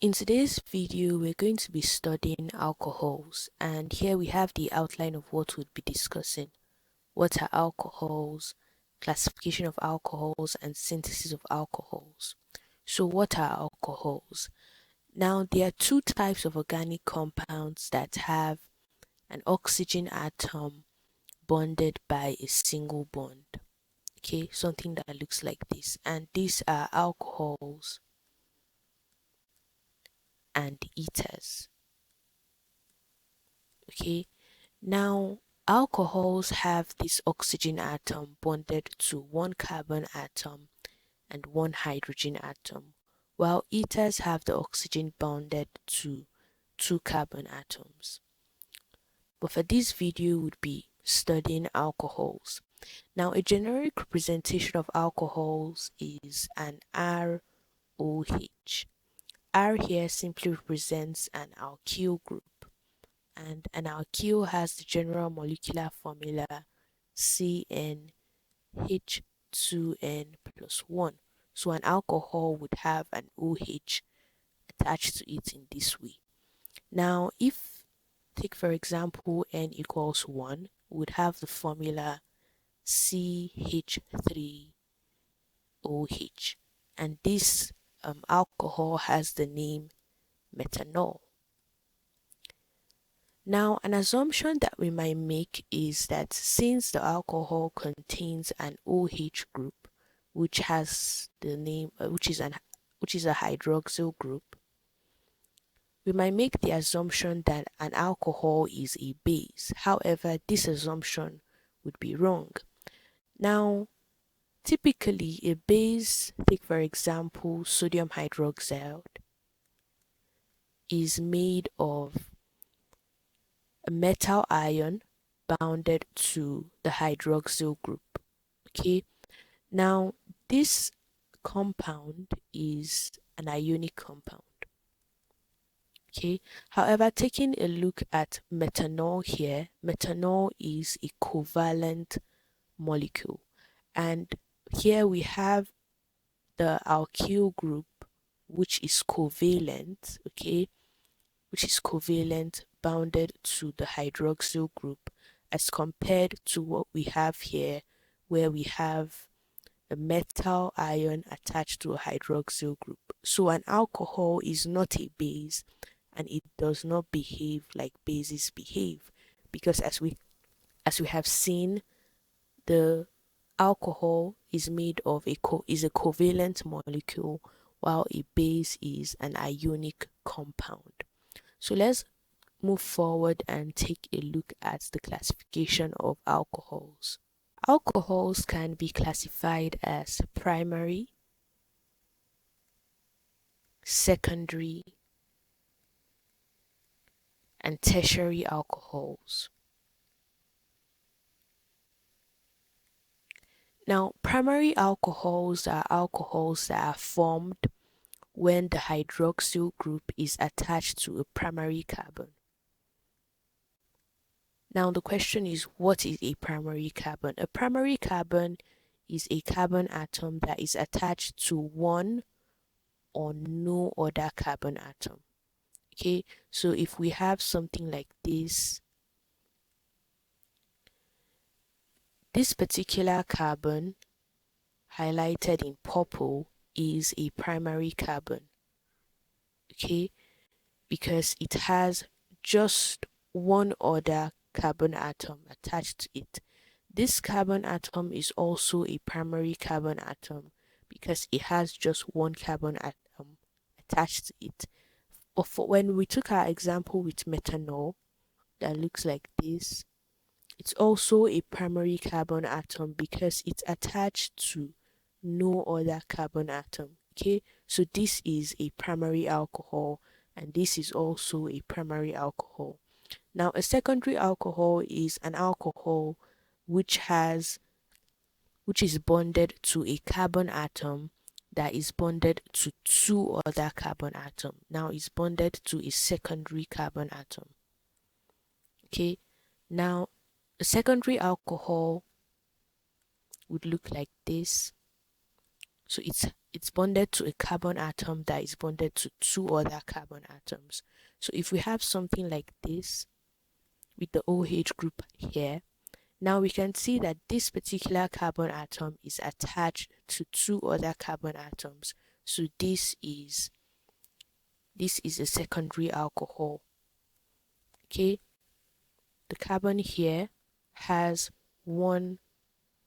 In today's video, we're going to be studying alcohols, and here we have the outline of what we'll be discussing. What are alcohols, classification of alcohols, and synthesis of alcohols. So what are alcohols? Now, there are two types of organic compounds that have an oxygen atom bonded by a single bond. Okay, something that looks like this. And these are alcohols and ethers. Okay, now alcohols have this oxygen atom bonded to one carbon atom and one hydrogen atom, while ethers have the oxygen bonded to two carbon atoms. But for this video, we would be studying alcohols. Now, a generic representation of alcohols is an ROH. R here simply represents an alkyl group, and an alkyl has the general molecular formula CnH2n plus 1. So an alcohol would have an OH attached to it in this way. Now, if take for example n equals 1, we would have the formula CH3OH, and this alcohol has the name methanol. Now, an assumption that we might make is that since the alcohol contains an OH group, which has the name, which is a hydroxyl group, we might make the assumption that an alcohol is a base. However, this assumption would be wrong. Now, typically a base, take for example sodium hydroxide, is made of a metal ion bounded to the hydroxyl group. Okay, now this compound is an ionic compound. Okay, however, taking a look at methanol here, methanol is a covalent molecule, and here we have the alkyl group, which is covalent, okay, which is covalent bounded to the hydroxyl group, as compared to what we have here, where we have a metal ion attached to a hydroxyl group. So an alcohol is not a base, and it does not behave like bases behave, because as we have seen, the alcohol is made of a covalent molecule, while a base is an ionic compound. So let's move forward and take a look at the classification of alcohols. Alcohols can be classified as primary, secondary, and tertiary alcohols. Now, primary alcohols are alcohols that are formed when the hydroxyl group is attached to a primary carbon. Now, the question is, what is a primary carbon? A primary carbon is a carbon atom that is attached to one or no other carbon atom. Okay, so if we have something like this particular carbon highlighted in purple is a primary carbon, okay, because it has just one other carbon atom attached to it. This carbon atom is also a primary carbon atom because it has just one carbon atom attached to it. But for when we took our example with methanol that looks like this, it's also a primary carbon atom because it's attached to no other carbon atom. Okay, so this is a primary alcohol, and this is also a primary alcohol. Now, a secondary alcohol is an alcohol which is bonded to a carbon atom that is bonded to two other carbon atom. Now it's bonded to a secondary carbon atom. Okay, now a secondary alcohol would look like this. So it's bonded to a carbon atom that is bonded to two other carbon atoms. So if we have something like this with the OH group here, now we can see that this particular carbon atom is attached to two other carbon atoms. So this is a secondary alcohol. Okay, the carbon here has one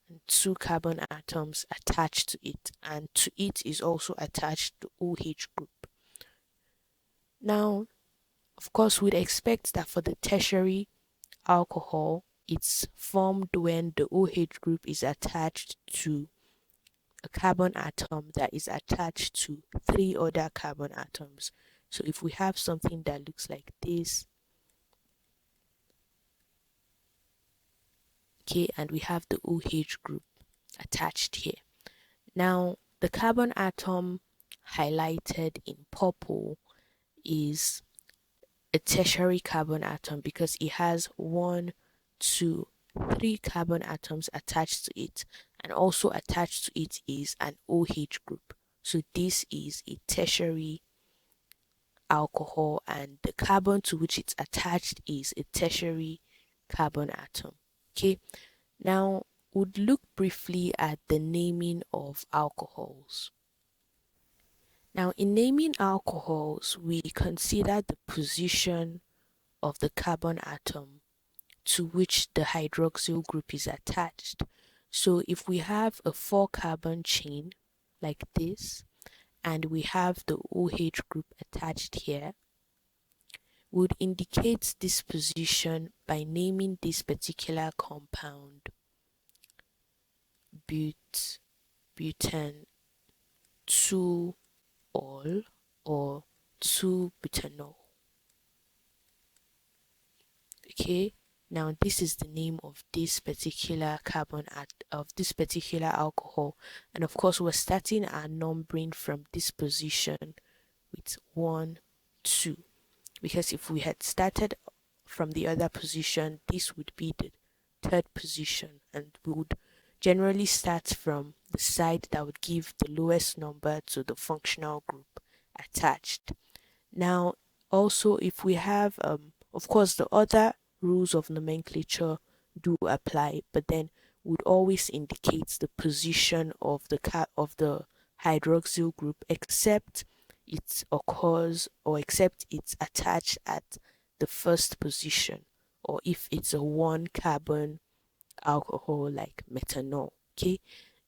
and two carbon atoms attached to it, and to it is also attached the OH group. Now, of course, we'd expect that for the tertiary alcohol, it's formed when the OH group is attached to a carbon atom that is attached to three other carbon atoms. So if we have something that looks like this, okay, and we have the OH group attached here. Now, the carbon atom highlighted in purple is a tertiary carbon atom because it has one, two, three carbon atoms attached to it, and also attached to it is an OH group. So this is a tertiary alcohol, and the carbon to which it's attached is a tertiary carbon atom. Okay, now we'll look briefly at the naming of alcohols. Now, in naming alcohols, we consider the position of the carbon atom to which the hydroxyl group is attached. So if we have a 4-carbon chain like this, and we have the OH group attached here, would indicate this position by naming this particular compound butane 2-ol or 2-butanol. Okay, now this is the name of this particular of this particular alcohol, and of course we're starting our numbering from this position with 1, 2, because if we had started from the other position, this would be the third position, and we would generally start from the side that would give the lowest number to the functional group attached. Now, also, if we have, of course, the other rules of nomenclature do apply, but then would always indicate the position of the hydroxyl group, except it occurs or except it's attached at the first position, or if it's a 1-carbon alcohol like methanol. Okay,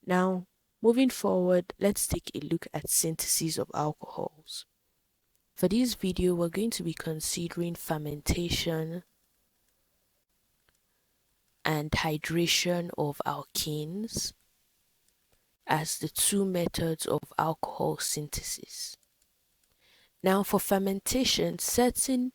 now moving forward, let's take a look at synthesis of alcohols. For this video, we're going to be considering fermentation and hydration of alkenes as the two methods of alcohol synthesis. Now, for fermentation, certain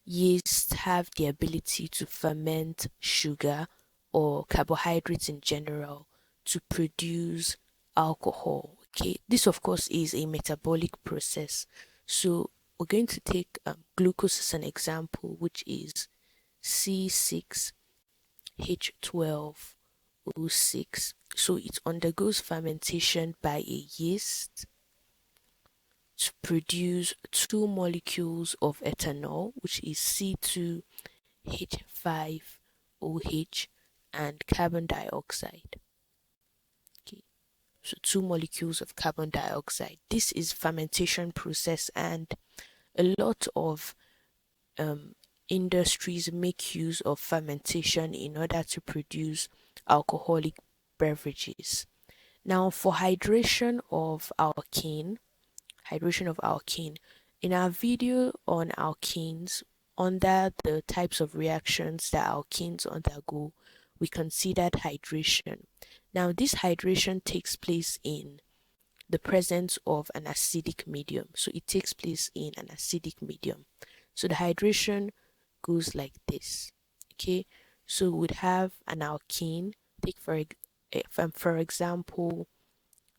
yeasts have the ability to ferment sugar or carbohydrates in general to produce alcohol. Okay, this of course is a metabolic process. So we're going to take glucose as an example, which is C6H12O6. So it undergoes fermentation by a yeast to produce two molecules of ethanol, which is C2H5OH, and carbon dioxide. Okay, so two molecules of carbon dioxide. This is fermentation process, and a lot of industries make use of fermentation in order to produce alcoholic beverages. Now, for hydration of alkene, in our video on alkenes, under the types of reactions that alkenes undergo, we considered hydration. Now, this hydration takes place in the presence of an acidic medium. So it takes place in an acidic medium. So the hydration goes like this. Okay, so we'd have an alkene. Take for example,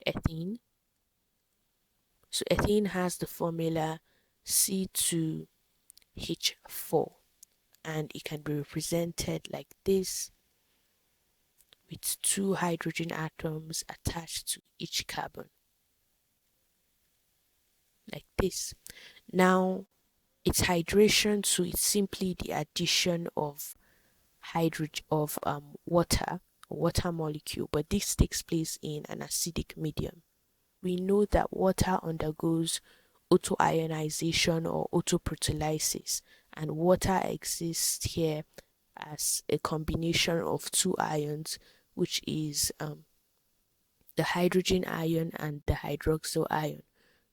ethene. So ethene has the formula C2H4, and it can be represented like this, with two hydrogen atoms attached to each carbon. this. Now, its hydration, so it's simply the addition of hydrogen of water molecule, but this takes place in an acidic medium. We know that water undergoes autoionization or autoproteolysis, and water exists here as a combination of two ions, which is the hydrogen ion and the hydroxyl ion.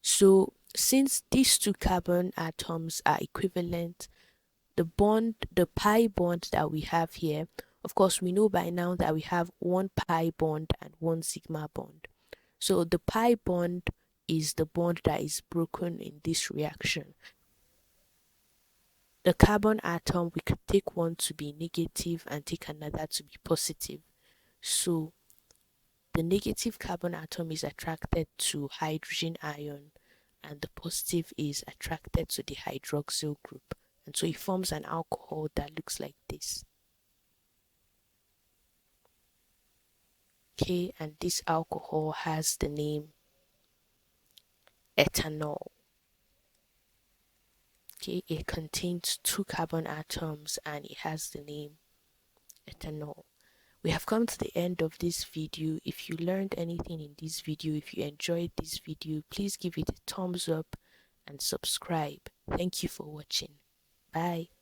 So, since these two carbon atoms are equivalent, the pi bond that we have here, of course, we know by now that we have one pi bond and one sigma bond. So the pi bond is the bond that is broken in this reaction. The carbon atom, we could take one to be negative and take another to be positive. So the negative carbon atom is attracted to hydrogen ion and the positive is attracted to the hydroxyl group. And so it forms an alcohol that looks like this. Okay, and this alcohol has the name ethanol. Okay, it contains two carbon atoms and it has the name ethanol. We have come to the end of this video. If you learned anything in this video, if you enjoyed this video, please give it a thumbs up and subscribe. Thank you for watching. Bye.